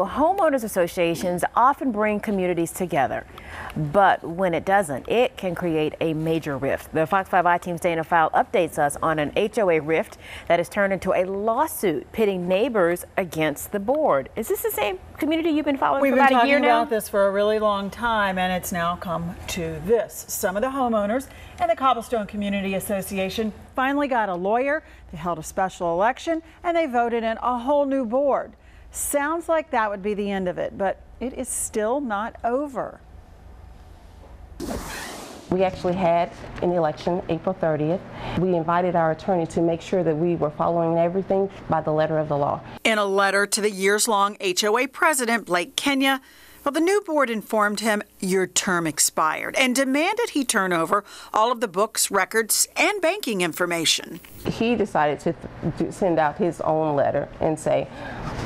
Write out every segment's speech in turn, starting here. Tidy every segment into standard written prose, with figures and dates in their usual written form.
homeowners associations often bring communities together, but when it doesn't, it can create a major rift. The Fox 5 I-Team's Dana Fowle updates us on an HOA rift that has turned into a lawsuit pitting neighbors against the board. Is this the same community you've been following for about a year now? We've been talking about this for a really long time, and it's now come to this. Some of the homeowners and the Cobblestone Community Association finally got a lawyer. They held a special election, and they voted in a whole new board. Sounds like that would be the end of it, but it is still not over. We actually had an election April 30th. We invited our attorney to make sure that we were following everything by the letter of the law. In a letter to the years-long HOA president, Blake Kenya, well, the new board informed him your term expired and demanded he turn over all of the books, records, and banking information. He decided to send out his own letter and say,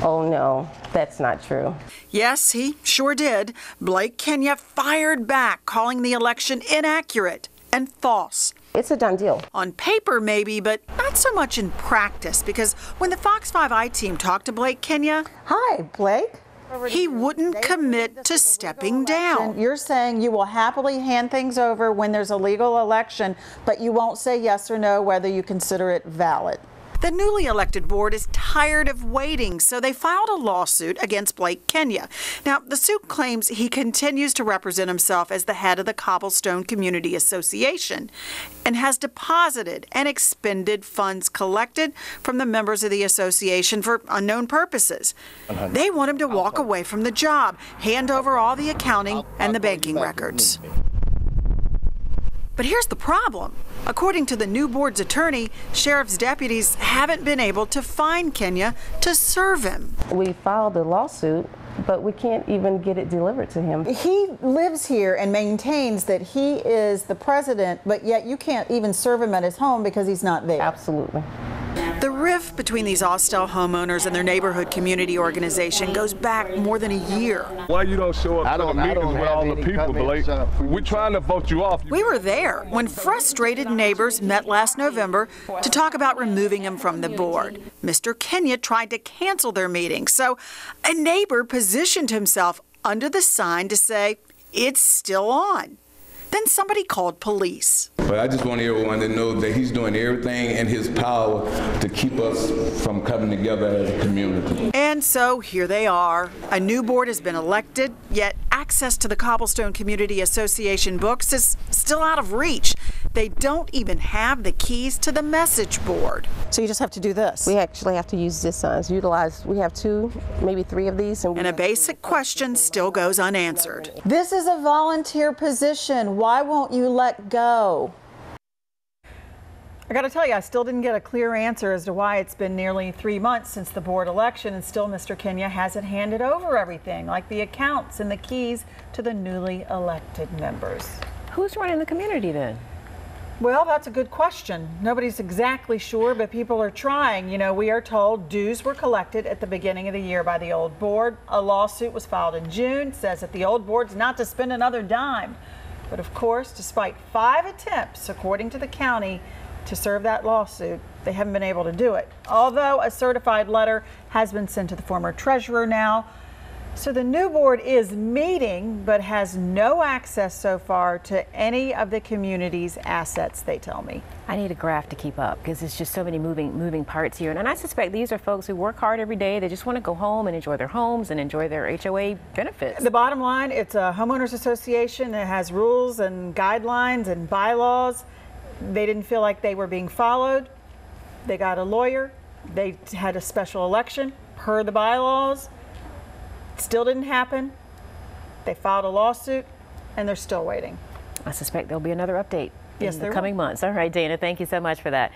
oh no, that's not true. Yes, he sure did. Blake Kenya fired back, calling the election inaccurate and false. It's a done deal. On paper, maybe, but not so much in practice, because when the Fox 5 I-Team talked to Blake Kenya, hi, Blake. He wouldn't commit to stepping down. You're saying you will happily hand things over when there's a legal election, but you won't say yes or no whether you consider it valid. The newly elected board is tired of waiting, so they filed a lawsuit against Blake Kenya. Now, the suit claims he continues to represent himself as the head of the Cobblestone Community Association and has deposited and expended funds collected from the members of the association for unknown purposes. They want him to walk away from the job, hand over all the accounting and the banking records. But here's the problem. According to the new board's attorney, sheriff's deputies haven't been able to find Kenya to serve him. We filed a lawsuit, but we can't even get it delivered to him. He lives here and maintains that he is the president, but yet you can't even serve him at his home because he's not there. Absolutely. The rift between these AUSTELL homeowners and their neighborhood community organization goes back more than a year. Why you don't show up to the meetings with all the people, Blake? We're trying to vote you off. We were there when frustrated neighbors met last November to talk about removing him from the board. Mr. Kenya tried to cancel their meeting, so a neighbor positioned himself under the sign to say, it's still on. Then somebody called police. But I just want everyone to know that he's doing everything in his power to keep us from coming together as a community. And so here they are. A new board has been elected, yet access to the Cobblestone Community Association books is still out of reach. They don't even have the keys to the message board. So you just have to do this? We actually have to use this signs. We have 2, maybe 3 of these. And a basic question still goes unanswered. This is a volunteer position. Why won't you let go? I got to tell you, I still didn't get a clear answer as to why it's been nearly 3 months since the board election and still Mr. Kenya hasn't handed over everything, like the accounts and the keys to the newly elected members. Who's running the community then? Well, that's a good question. Nobody's exactly sure, but people are trying. You know, we are told dues were collected at the beginning of the year by the old board. A lawsuit was filed in June, says that the old board's not to spend another dime. But of course, despite 5 attempts, according to the county, to serve that lawsuit, they haven't been able to do it. Although a certified letter has been sent to the former treasurer now. So the new board is meeting, but has no access so far to any of the community's assets, they tell me. I need a graph to keep up because it's just so many moving parts here. And I suspect these are folks who work hard every day. They just want to go home and enjoy their homes and enjoy their HOA benefits. The bottom line, it's a homeowners association that has rules and guidelines and bylaws. They didn't feel like they were being followed. They got a lawyer. They had a special election per the bylaws. Still didn't happen. They filed a lawsuit and they're still waiting. I suspect there'll be another update in the coming months. All right, Dana, thank you so much for that.